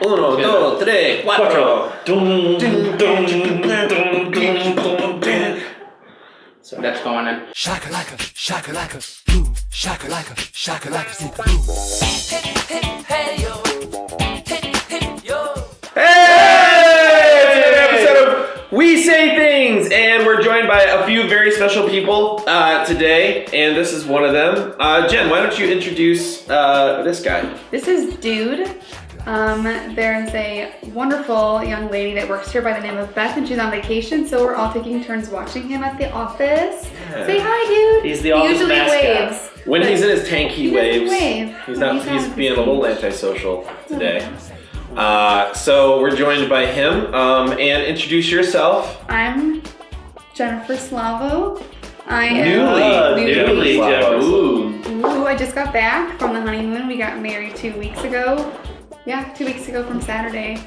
Uno, dos, tres, cuatro. So that's going in. Shakalaka, shakalaka, boom, shakalaka, shakalaka, stick boom. Hit, hey yo, hit yo. Hey! It's another episode of We Say Things, and we're joined by a few very special people today, and this is one of them. Jen, why don't you introduce this guy? This is Dude. There's a wonderful young lady that works here by the name of Beth, and she's on vacation, so we're all taking turns watching him at the office. Yeah. Say hi, Dude. He's the office usually mascot. waves. When he's in his tank, he waves. Wave. He's being a little antisocial today. So we're joined by him, and introduce yourself. I'm Jennifer Slavo. I am Newly. Ooh, I just got back from the honeymoon. We got married 2 weeks ago. Yeah, 2 weeks ago from Saturday.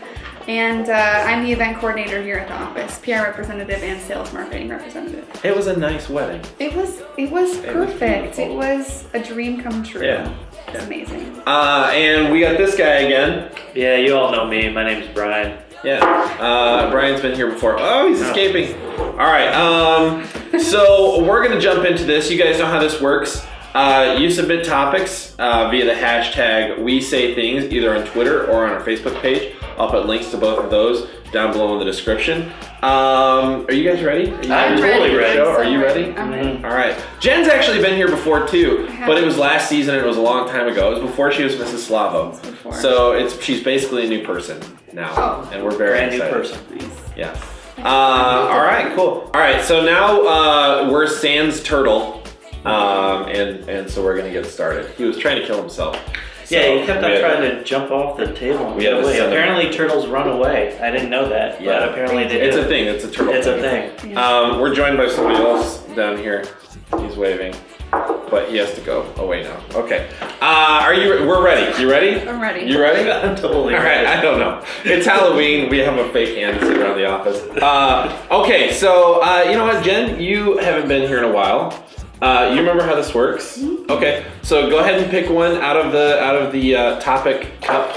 And I'm the event coordinator here at the office, PR representative and sales marketing representative. It was a nice wedding. It was perfect. beautiful. It was a dream come true. Yeah. It's amazing. And we got this guy again. Yeah, you all know me. My name's Brian. Yeah, Brian's been here before. Oh, he's escaping. All right, so we're gonna jump into this. You guys know how this works. You submit topics via the hashtag We Say Things, either on Twitter or on our Facebook page. I'll put links to both of those down below in the description. Are you guys ready? I'm totally ready. Are you ready? I'm ready. All right. Jen's actually been here before too, I have. but it was last season and it was a long time ago. It was before she was Mrs. Slavo. Before. So she's basically a new person now, Oh. and we're very Brand new excited. person. Yeah. All right, cool. All right, so now we're Sans Turtle, and so we're gonna get started. He was trying to kill himself. Yeah, So he kept we on had- trying to jump off the table and We get had to away. send him- Apparently turtles run away. I didn't know that, Yeah. but apparently they It's do. a thing. It's a turtle. It's a thing. Yeah. We're joined by somebody else down here. He's waving, but he has to go away now. Okay. We're ready. You ready? I'm ready. You ready? I'm totally All right, ready. I don't know. It's Halloween. We have a fake hand sitting around the office. Okay, so you know what, Jen? You haven't been here in a while. You remember how this works? Mm-hmm. Okay, so go ahead and pick one out of the topic cup.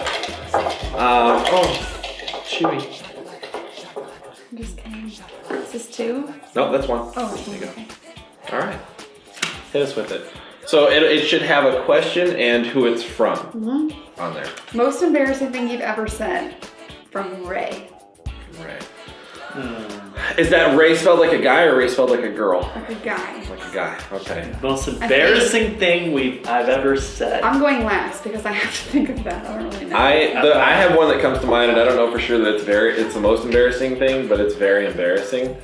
Chewy. I'm just kidding. Is this two? No, that's one. Oh, There you go. okay. All right, hit us with it. So it should have a question and who it's from on there. Most embarrassing thing you've ever said from Ray. Right. Is that Ray spelled like a guy or Ray spelled like a girl? Like a guy. Like a guy. Okay. Most embarrassing thing I've ever said. I'm going last because I have to think of that. I don't really know. I have one that comes to mind, and I don't know for sure that it's the most embarrassing thing, but it's very embarrassing.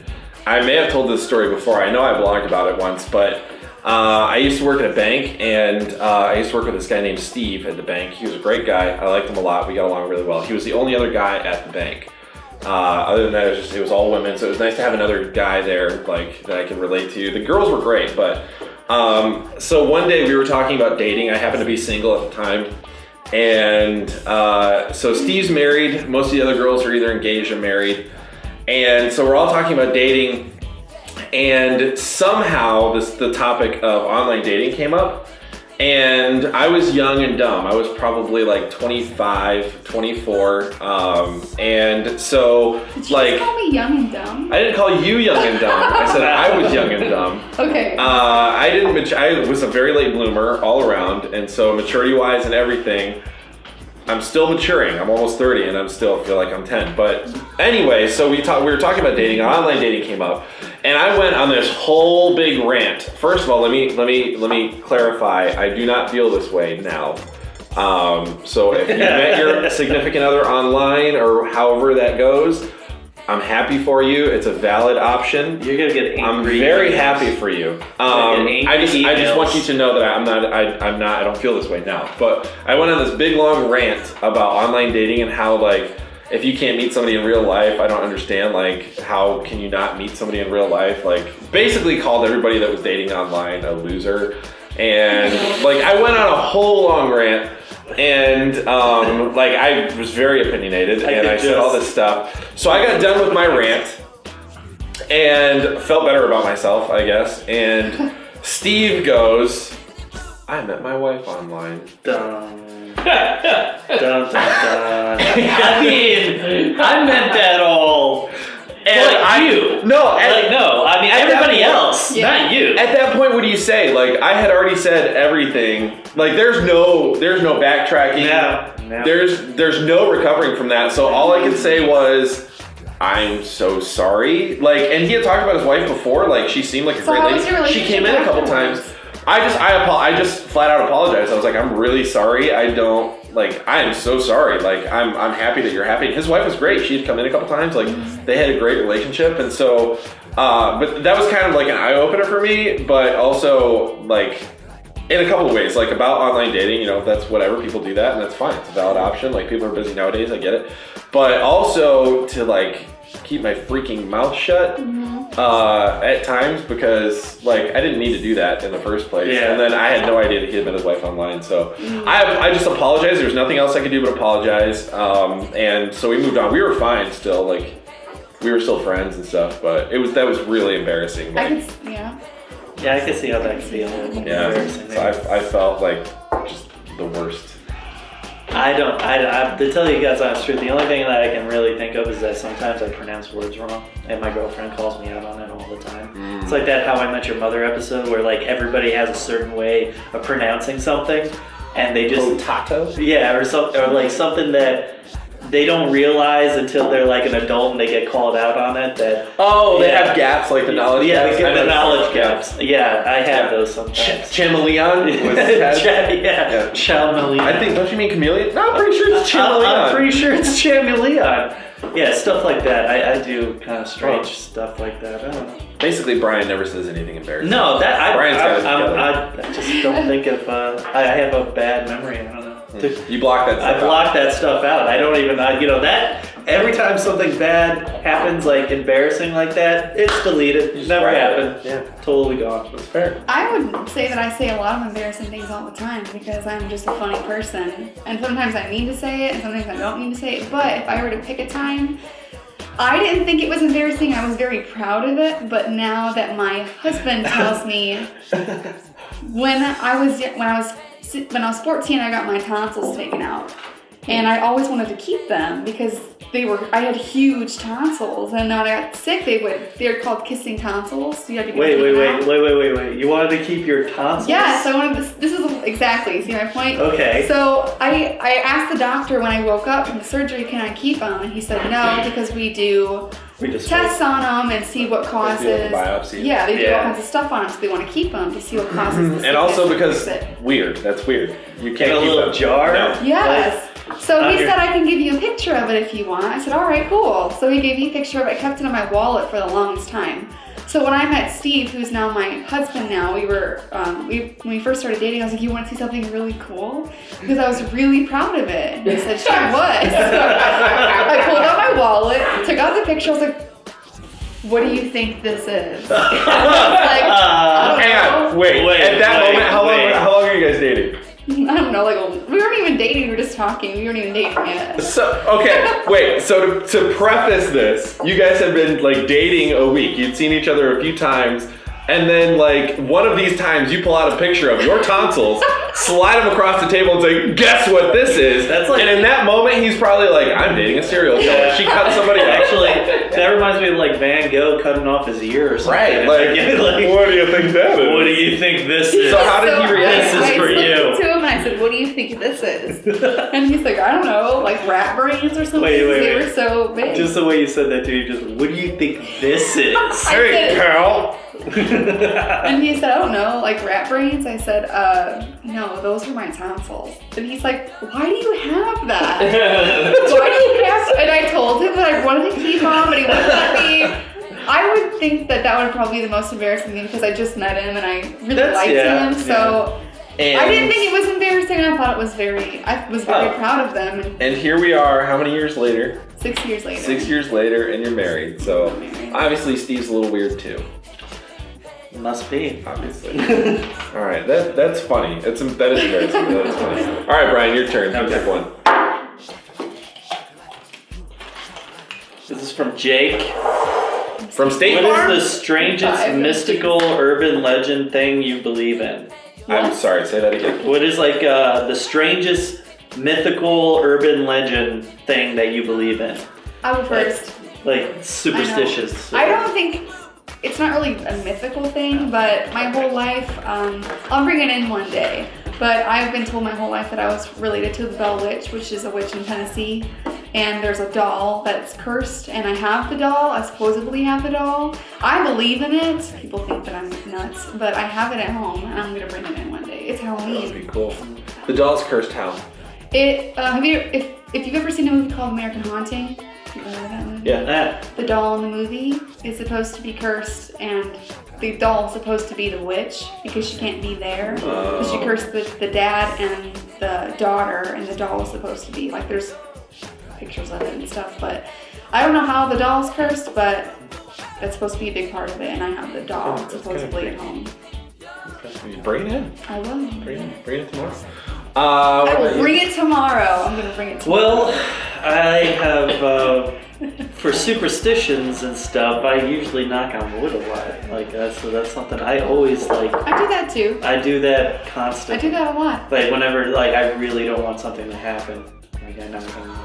I may have told this story before. I know I blogged about it once, but I used to work at a bank, and I used to work with this guy named Steve at the bank. He was a great guy. I liked him a lot. We got along really well. He was the only other guy at the bank. Other than that, it was all women, so it was nice to have another guy there, like, that I could relate to. The girls were great, but so one day we were talking about dating. I happened to be single at the time, and so Steve's married. Most of the other girls are either engaged or married, and so we're all talking about dating, and somehow the topic of online dating came up. And I was young and dumb. I was probably like 25, 24. And so, Did you like, just call me young and dumb? I didn't call you young and dumb. I said I was young and dumb. Okay. I was a very late bloomer all around. And so maturity-wise and everything, I'm still maturing. I'm almost 30 and I still feel like I'm 10. But anyway, so we were talking about dating. Online dating came up. And I went on this whole big rant. First of all, let me clarify. I do not feel this way now. So if you met your significant other online or however that goes, I'm happy for you. It's a valid option. You're gonna get angry. I'm very emails. happy for you. angry I just want you emails. to know that I don't feel this way now. But I went on this big long rant about online dating and how, like, if you can't meet somebody in real life, I don't understand, like, how can you not meet somebody in real life? Like, basically called everybody that was dating online a loser. And like, I went on a whole long rant, and like, I was very opinionated, and I said all this stuff. So I got done with my rant and felt better about myself, I guess. And Steve goes, I met my wife online. Dumb. Dun, dun, dun. I mean, I meant that all. And you. No, No. I mean, at that everybody point- else, Yeah. not you. At that point, what do you say? Like, I had already said everything. Like, there's no backtracking. No. There's no recovering from that. So all I could say was, I'm so sorry. Like, and he had talked about his wife before. Like, she seemed like a So great how lady. was your She came in a couple relationship times. I just flat out apologized. I was like, I'm really sorry. I am so sorry. Like, I'm happy that you're happy. And his wife was great. She'd come in a couple times. Like, they had a great relationship. And so, but that was kind of like an eye opener for me. But also, like, in a couple of ways, like about online dating, that's whatever, people do that and that's fine. It's a valid option. Like, people are busy nowadays, I get it. But also to like keep my freaking mouth shut at times, because like I didn't need to do that in the first place. Yeah. And then I had no idea that he had met his wife online. So I just apologized. There's nothing else I could do but apologize. And so we moved on. We were fine still, like we were still friends and stuff, but that was really embarrassing. I Like, could, yeah. Yeah, I can see how that could be a little yeah, embarrassing. so I felt like just the worst. To tell you guys the honest truth, the only thing that I can really think of is that sometimes I pronounce words wrong, and my girlfriend calls me out on it all the time. It's like that How I Met Your Mother episode where like everybody has a certain way of pronouncing something, and they just Potato? yeah, or like something that they don't realize until they're like an adult and they get called out on it. That Oh, they Yeah. have gaps, like the knowledge yeah, gaps. they get I the know. knowledge gaps. Yeah, I have Yeah. those sometimes. Chameleon was Yeah, Chameleon. I think, don't you mean chameleon? No, I'm pretty sure it's chameleon. I'm pretty sure it's Chameleon. Yeah, stuff like that. I do kind of strange stuff like that. I don't know. Basically, Brian never says anything embarrassing. No, that Brian's got it I just don't think of. I have a bad memory. I don't know. You block that stuff I block that stuff out. I don't even. That every time something bad happens, like embarrassing like that, it's deleted. It never happened. Yeah, Totally gone. that's fair. I would say that I say a lot of embarrassing things all the time because I'm just a funny person. And sometimes I need to say it and sometimes I don't need to say it. But if I were to pick a time, I didn't think it was embarrassing. I was very proud of it. But now that my husband tells me when I was 14, I got my tonsils taken out. And I always wanted to keep them because I had huge tonsils, and when I got sick, they're called kissing tonsils. So you had to get them taken out. Wait. You wanted to keep your tonsils? Yes, I wanted this is exactly, see my point? Okay. So I asked the doctor when I woke up from the surgery, can I keep them? And he said no, because we do We just tests on them and see what causes. They do, like, biopsy. Yeah, they do all Yeah. kinds of stuff on them, so they want to keep them to see what causes the And also sickness because and fix it. weird. That's weird. You in can't a keep little them. jar. No. Yes. So he Under- said, I can give you a picture of it if you want. I said, all right, cool. So he gave me a picture of it. I kept it in my wallet for the longest time. So when I met Steve, who's now my husband now, we were, when we first started dating, I was like, you want to see something really cool? Because I was really proud of it. And he said, sure, what? So I pulled out my wallet, took out the picture. I was like, what do you think this is? I was like, I don't Hang know. on. Wait. At that moment, how long are you guys dating? I don't know, like, we weren't even dating, we were just talking. We weren't even dating yet. So, okay, wait, so to preface this, you guys have been like dating a week. You'd seen each other a few times, and then like one of these times you pull out a picture of your tonsils, slide them across the table and say, guess what this is? That's like- and in that moment, he's probably like, I'm dating a serial killer. Yeah. She cut somebody out. Actually, that reminds me of like Van Gogh cutting off his ear or something. Right, like, what do you think that is? do you think this is? So how did he react? This is I for looked you. to him and I said, what do you think this is? And he's like, I don't know, like rat brains or something. Wait. They were so big. Just the way you said that to you, just what do you think this is? Hey, Carl. And he said, I don't know, like rat brains? I said, no, those are my tonsils. And he's like, why do you have that? Why do you have, and I told him that I wanted to keep them, but he wouldn't let me. I would think that would probably be the most embarrassing thing because I just met him and I really liked him. So I didn't think it was embarrassing. I thought I was very proud of them. And here we are, how many years later? 6 years later. 6 years later, and you're married. So obviously Steve's a little weird too. Must be. Obviously. All right, that's funny. That is embarrassing. That is funny. All right, Brian, your turn. You pick one. This is from Jake. From State What Farm? is the strangest mystical urban legend thing you believe in? I'm sorry, say that again. What is like the strangest mythical urban legend thing that you believe in? I will first. Like superstitious. I don't think it's not really a mythical thing, but my whole life, I'll bring it in one day. But I've been told my whole life that I was related to the Bell Witch, which is a witch in Tennessee. And there's a doll that's cursed, and I have the doll. I supposedly have the doll. I believe in it. People think that I'm nuts, but I have it at home, and I'm gonna bring it in one day. It's That would Halloween. be cool. The doll's cursed how? It. If you've ever seen a movie called American Haunting, you ever heard of that movie? Yeah. The doll in the movie is supposed to be cursed, and the doll is supposed to be the witch because she can't be there. Because she cursed the dad and the daughter, and the doll is supposed to be like there's pictures of it and stuff. But I don't know how the doll's cursed, but that's supposed to be a big part of it, and I have the doll Oh, that's supposedly kinda at home. You bring it in. I will. Bring it tomorrow. I what will about you? bring it tomorrow. I'm gonna bring it tomorrow. Well, I have for superstitions and stuff. I usually knock on wood a lot. Like so that's something I always like. I do that too. I do that I constantly. do that a lot. Like whenever like I really don't want something to happen. Like I knock on wood.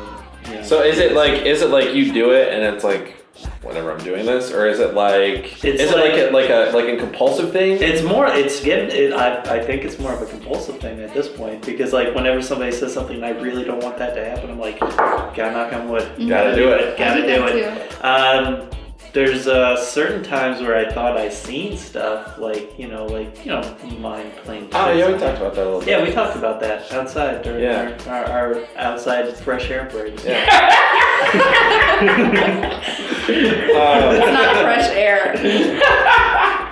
You know. So is it like you do it and it's like whenever I'm doing this, or is it like like a compulsive thing? It's more. It's getting. I think it's more of a compulsive thing at this point because like whenever somebody says something, I really don't want that to happen. I'm like, gotta knock on wood. Gotta do it. Gotta I do that it. There's certain times where I thought I seen stuff like mind playing. Oh yeah, we tricks. talked about that a little bit. Yeah, we talked about that outside during our outside fresh air breaks. It's not fresh air.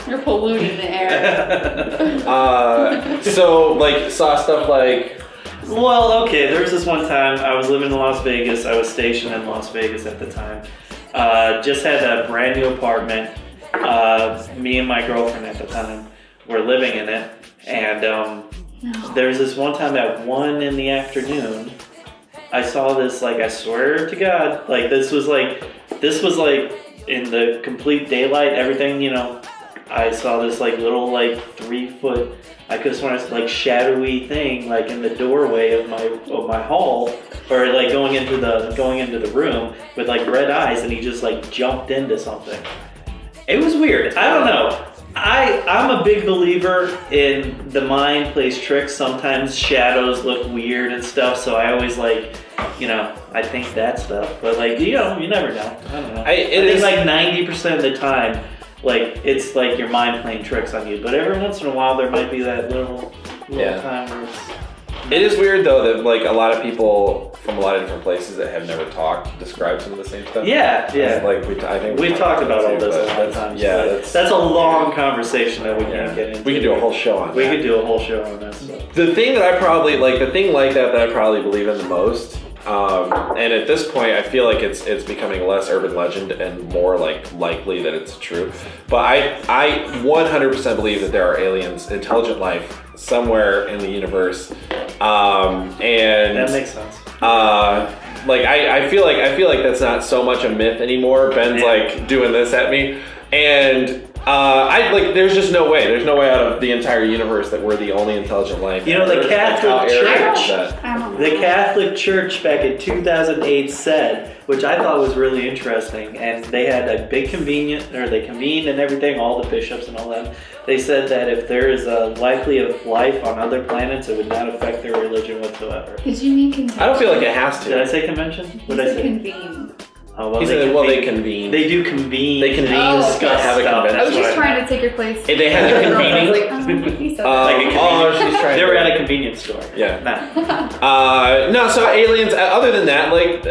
You're polluting the air. So like saw stuff like. Well, okay, there was this one time I was living in Las Vegas. I was stationed in Las Vegas at the time. Just had a brand new apartment. Me and my girlfriend at the time were living in it. And there was this one time at 1 in the afternoon, I saw this, like, I swear to God, like, this was like in the complete daylight, everything, you know, I saw this, like, little, like, 3-foot, I could have sworn it's like shadowy thing, like, in the doorway of my hall, or, like, going into the room with, like, red eyes, and he just, like, jumped into something. It was weird. I don't know. I'm a big believer in the mind plays tricks. Sometimes shadows look weird and stuff, so I always like, you know, I think that stuff. But like, you know, you never know. I don't know. I think like 90% of the time, like it's like your mind playing tricks on you. But every once in a while, there might be that little time where it's. It is weird though that like a lot of people from a lot of different places that have never talked describe some of the same stuff. Yeah. Like I think we've talked about all this too, a lot of times. Yeah, that's a long conversation that we can't get into. We could do a whole show on that. We could do a whole show on that stuff. The thing that I probably like, the thing like that I probably believe in the most, and at this point I feel like it's becoming less urban legend and more like likely that it's true. But I 100% believe that there are aliens, intelligent life somewhere in the universe, and that makes sense. Like I feel like that's not so much a myth anymore. Ben's like doing this at me, and I like. There's just no way. There's no way out of the entire universe that we're the only intelligent life. You know, the Catholic Church. The Catholic Church back in 2008 said, which I thought was really interesting, and they had a big they convened and everything, all the bishops and all that. They said that if there is a likelihood of life on other planets, it would not affect their religion whatsoever. Did you mean convention? I don't feel like it has to. Did I say convention? What did I say? Convene. Oh, well, He said, well, they convene. They do convene. They convene. discuss have a stuff. convention. I was That's just what trying to take your place. They had a convening. I was like, he said that. Like a She's trying. They were to, at a convenience store. Yeah. Nah. No, so aliens. Other than that, like,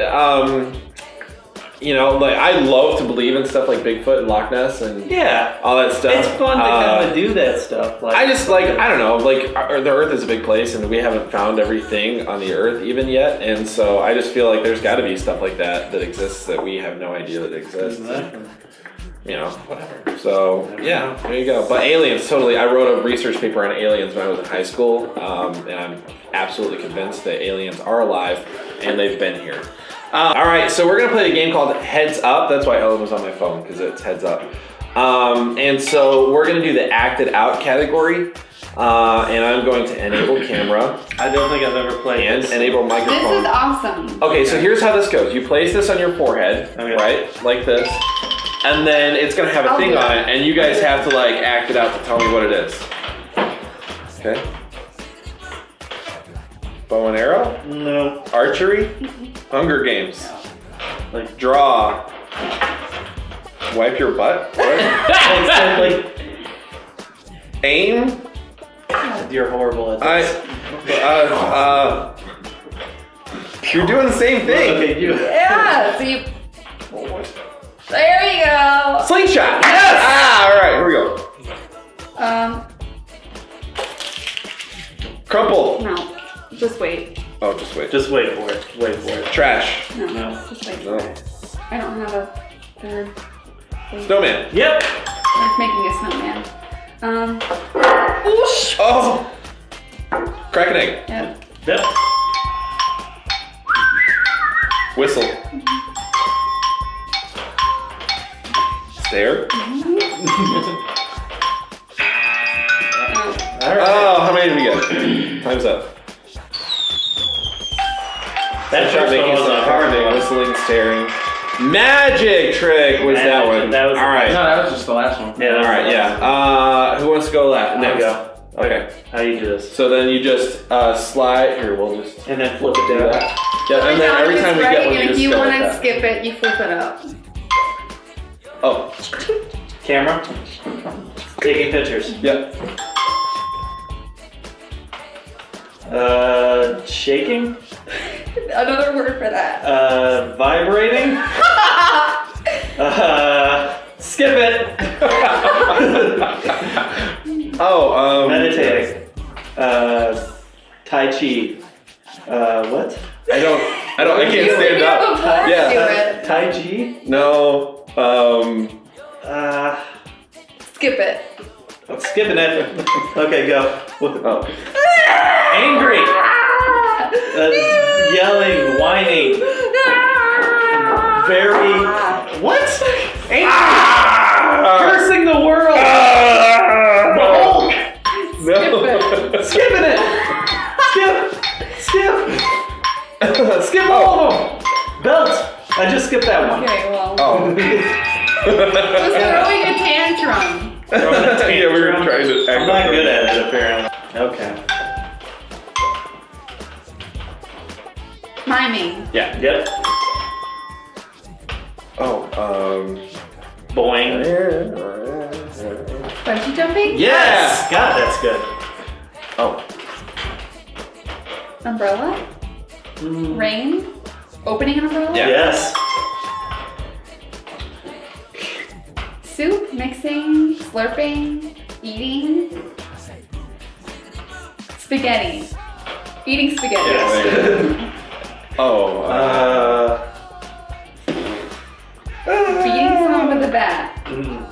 you know, like I love to believe in stuff like Bigfoot and Loch Ness and Yeah. all that stuff. It's fun to kind of do that stuff. Like, I just like, I don't know, like the Earth is a big place and we haven't found everything on the Earth even yet, and so I just feel like there's got to be stuff like that exists that we have no idea that exists. Exactly. You know, whatever. So yeah, there you go. But aliens, totally. I wrote a research paper on aliens when I was in high school, and I'm absolutely convinced that aliens are alive and they've been here. All right, so we're gonna play a game called Heads Up. That's why Ellen was on my phone, because it's Heads Up. And so we're gonna do the acted out category. And I'm going to enable camera I don't think I've ever played and this. enable This is microphone. awesome. Okay, so here's how this goes. You place this on your forehead, Okay. right? Like this. And then it's gonna have a I'll thing do on it. it, and you guys have to like act it out to tell me what it is. Okay. Bow and arrow? No. Archery? Hunger Games. Like, Draw. Wipe your butt? What? like, Aim? you're horrible at I. this. You're doing the same thing. Okay, you. Yeah, so you. There you go. Slingshot. Yes. Ah, all right. Here we go. Crumple. No. Just wait. Oh, just wait. Just wait for it. Wait for it. Trash. No. No. Just wait No. for it. I don't have a third. Snowman. Yep. I was making a snowman. Oh. Crack an egg. Yep. Yep. Whistle. Stare. All right. Oh, how many did we get? Time's up. That Shot first one making was some a hard pounding, one. whistling, staring. Magic trick was that Magic, one. that was- all right. No, that was just the last one. Yeah. All right. Yeah. Who wants to go last? I'll Next. go. Okay. How do you do this? So then you just slide. Here, we'll just And then flip it do down. that. Yeah, and then every time we get one, and you if just you go want like to that. skip it, you flip it up. Oh. Camera. Taking pictures. Yeah. Shaking. Another word for that. Vibrating. Skip it. Oh. Meditating. Tai Chi. What? I can't You stand have up. a plan Yeah. to it. Tai Chi. No. Skip it. Skipping it. Okay, go. Oh. Angry. Yelling, whining. Very. What? Angry. Cursing the world. The Hulk. No. Skipping it. Skip. Skip all of them. Belt. I just skipped that one. Okay, well. Oh. Was throwing a tantrum. Yeah, we were trying to act I'm not up. good at it, apparently. Okay. Miming. Yeah. Yep. Oh. Boing. Bungee jumping? Yes. God, that's good. Oh. Umbrella? Rain? Opening an umbrella? Yeah. Yes. Soup? Mixing? Slurping? Eating? Spaghetti. Eating spaghetti. Yes. Oh. Beating someone with a bat.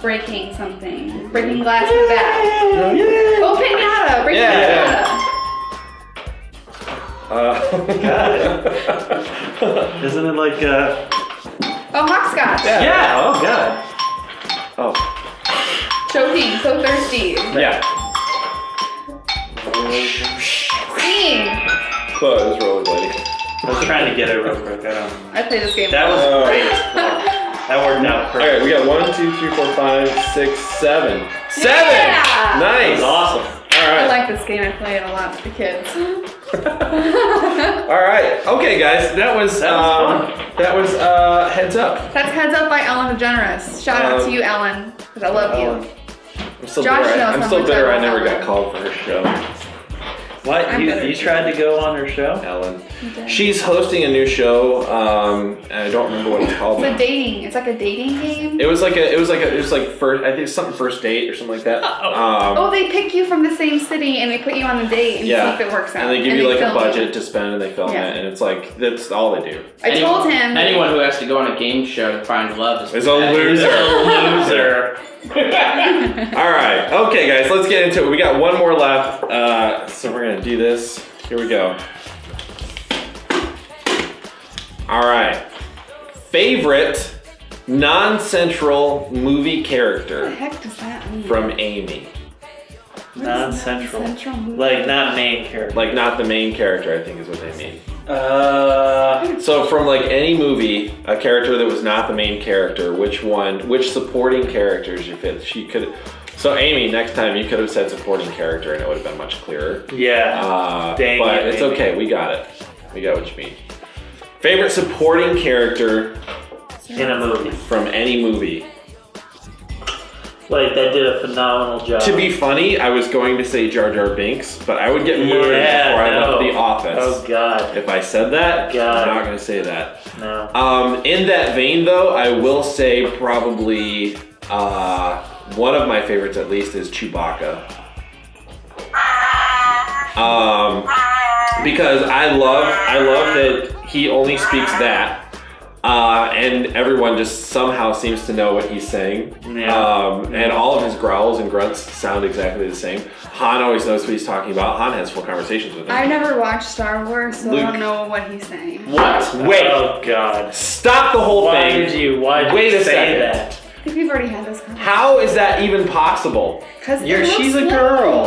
Breaking something. Breaking glass with a bat. Oh, pinata! Breaking Yeah. pinata. Isn't it like Oh, hopscotch. Yeah. Oh god. Oh. Choking. So thirsty. Yeah. Singing. Close. Rollerblading. I was trying to get it real quick. I don't know. I play this game. That was Oh. great. That worked out All perfect. right, we got 1, 2, 3, 4, 5, 6, 7. 7! Yeah! That Nice! was awesome. All I right. like this game. I play it a lot with the kids. All right. Okay, guys. That was fun. Heads Up. That's Heads Up by Ellen DeGeneres. Shout out to you, Ellen, because I love Ellen. you. I'm still Josh bitter. knows I'm how still much bitter. I I love never Ellen. got called for her show. What? I'm You better. tried to go on her show? Ellen. Okay. She's hosting a new show. And I don't remember what it's called. It's a now. dating. It's like a dating game. It was like first. I think it's something first date or something like that. Oh, they pick you from the same city and they put you on the date and Yeah. see if it works out. And they give you like a film it. budget to spend, and they film Yeah. it, and it's like that's all they do. I told him. Anyone who has to go on a game show to find love is Is a loser. Loser. All right. Okay, guys, let's get into it. We got one more left. So we're going to do this. Here we go. All right. Favorite non-central movie What the character heck does that mean? from Amy. Non-central. Central movie. Like, not main character. Like not the main character, I think is what they mean. Uh, So from like any movie, a character that was not the main character, which supporting characters you fit? So Amy, next time you could have said supporting character and it would have been much clearer. yeah. Dang But it, it's Amy. okay, we got it. We got what you mean. Favorite supporting character In a movie. from any movie? Like, that did a phenomenal job. To be funny, I was going to say Jar Jar Binks, but I would get murdered before I left the office. Oh, God. If I said that, God. I'm not going to say that. No. In that vein, though, I will say probably one of my favorites, at least, is Chewbacca. Because I love that he only speaks that, and everyone just somehow seems to know what he's saying. Yeah. And all of his growls and grunts sound exactly the same. Han always knows what he's talking about. Han has full conversations with him. I never watched Star Wars, so Luke. I don't know what he's saying. What? Wait. Oh, God. Stop the whole Why thing. did you Wait a say second. that? I think we've already had this conversation. How is that even possible? Because She's a girl.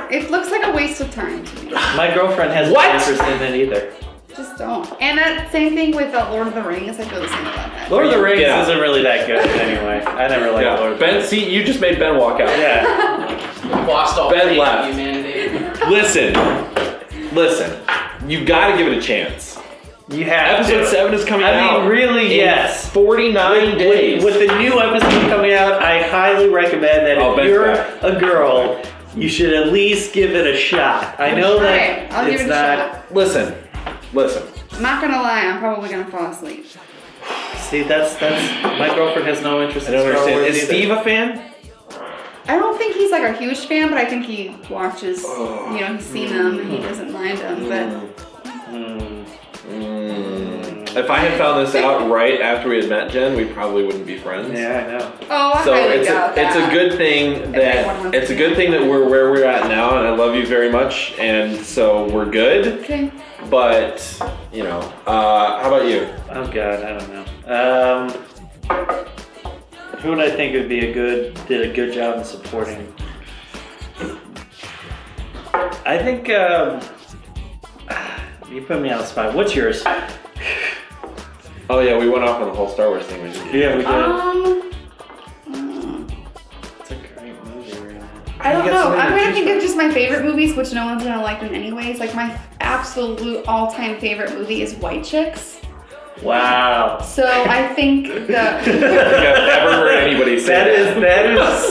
It looks like a waste of time to me. My girlfriend has What? no interest in it either. Just don't. And that same thing with Lord of the Rings. I feel the same about that. Lord of the Rings Yeah. isn't really that good anyway. I never liked Lord of the Ben, Rings. see, you just made Ben walk out. Yeah. Lost all Ben faith left. in humanity. Listen. You gotta give it a chance. You have Episode to. 7 is coming out. I mean, really, in yes. 49 days. With the new episode coming out, I highly recommend that Oh, if Ben's you're back. a girl, you should at least give it a shot. I know that Alright, I'll give it's it a not. shot. Listen. I'm not gonna lie, I'm probably gonna fall asleep. See, that's my girlfriend has no interest I in don't Star understand. Wars Is either. Steve a fan? I don't think he's like a huge fan, but I think he watches, Oh. he's seen them and he doesn't mind them, but If I had found this out right after we had met Jen, we probably wouldn't be friends. Yeah, I know. oh, I So highly it's doubt a that. good thing Everyone wants that we're where we're at now, and I love you very much, and so we're good. Okay. But how about you? Oh God, I don't know. Who would I think would be did a good job in supporting? I think you put me on the spot. What's yours? Oh yeah, we went off on the whole Star Wars thing. We did. Yeah, we did. Mm. It's a great movie, really. I don't You got so know. many I'm to gonna choose think from. of just my favorite movies, which no one's gonna like them anyways. Like my absolute all-time favorite movie is White Chicks. Wow. So I think I don't think I've ever heard anybody say That is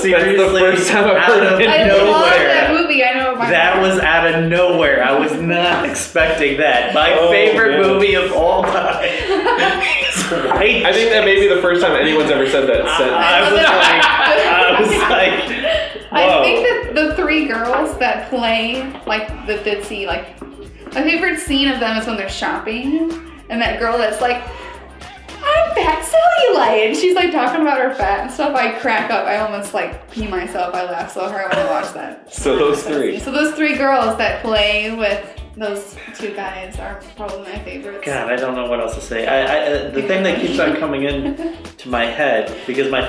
seriously That's the first time I've heard out of it. I love that nowhere. movie. I know my That was out of nowhere. I was not expecting that. My Oh, favorite man. movie of all time is White I think that may be the first time anyone's ever said that sentence. I was like, I whoa. think that the three girls that play like the Ditzy, like my favorite scene of them is when they're shopping, and that girl that's like, "I'm fat cellulite," and she's like talking about her fat and stuff. I crack up. I almost like pee myself. I laugh so hard when I watch that. So those three. So those three girls that play with those two guys are probably my favorites. God, I don't know what else to say. The thing that keeps on coming in to my head, because one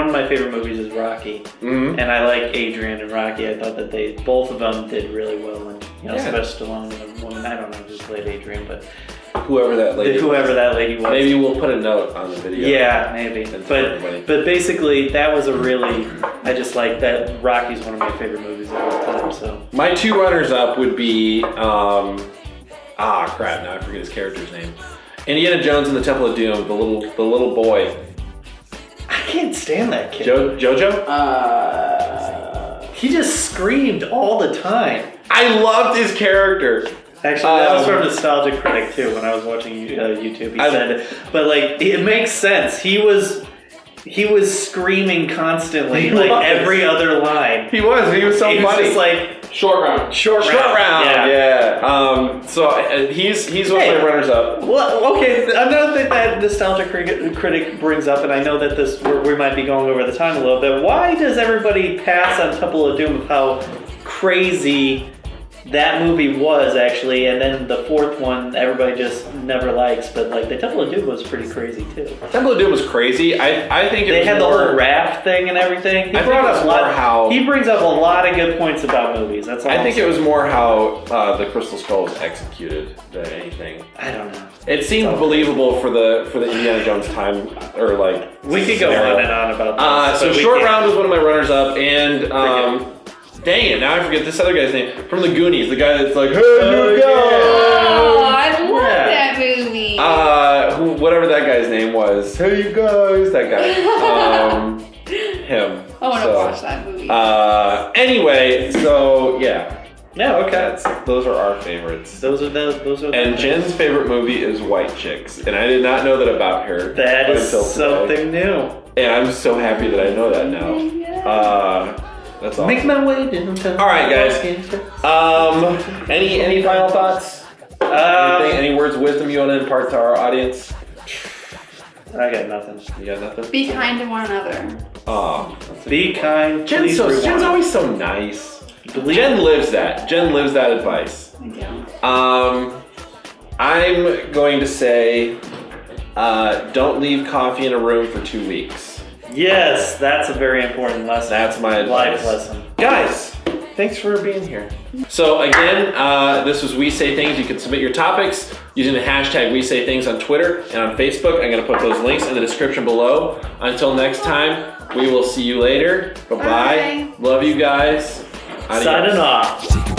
of my favorite movies is Rocky, Mhm. and I like Adrian and Rocky. I thought that both of them did really well, and Yeah. Sylvester Stallone and a woman. I don't know who played Adrian, but Whoever that lady. whoever that lady was. Maybe we'll put a note on the video. Yeah, maybe. That's for everybody. But basically, that was I just like that. Rocky's one of my favorite movies of all time. So My two runners-up would be crap! Now I forget his character's name. Indiana Jones and the Temple of Doom. The little boy. I can't stand that kid. Jojo. He just screamed all the time. I loved his character. Actually, that was from Nostalgia Critic too. When I was watching YouTube, he said, but like it makes sense. He was screaming constantly, He like was. every other line. He was so He was funny. just like Short round. short Short round. Yeah. So he's one of my runners-up. Well, okay. Another thing that Nostalgia Critic brings up, and I know that we might be going over the time a little bit. Why does everybody pass on Temple of Doom of how crazy that movie was actually, and then the fourth one everybody just never likes. But like the Temple of Doom was pretty crazy too. Temple of Doom was crazy. I think it They was had the more, whole raft thing and everything. I think it was more how he brings up a lot of good points about movies. That's all. I think it was more how the Crystal Skull was executed than anything. I don't know. It seemed believable for the Indiana Jones time or like. We could go scenario. on and on about this. So but we Short can't. Round was one of my runners up, and dang it, now I forget this other guy's name from the Goonies, the guy that's like, hey, you Oh, guys. I love that movie. Whatever that guy's name was. Hey, you guys, that guy. Him. I want to So, watch that movie. Anyway, so yeah, Yeah. Okay. those are our favorites. Those are the. And Jen's favorite movie is White Chicks, and I did not know that about her. That is until today. something new. And I'm so happy that I know that now. That's awesome. Make my way downtown. All right, guys. Any final thoughts? Any words of wisdom you want to impart to our audience? I got nothing. You got nothing? Be kind to one another. Be kind. Jen's please Jen's rewind. always so nice. Believe- Jen lives that. Jen lives that advice. I do. I'm going to say, don't leave coffee in a room for 2 weeks. Yes, that's a very important lesson. That's my advice. Life lesson. Guys, thanks for being here. So again, this was We Say Things. You can submit your topics using the hashtag We Say Things on Twitter and on Facebook. I'm going to put those links in the description below. Until next time, we will see you later. Bye-bye. Bye. Love you guys. Adios. Signing off. Take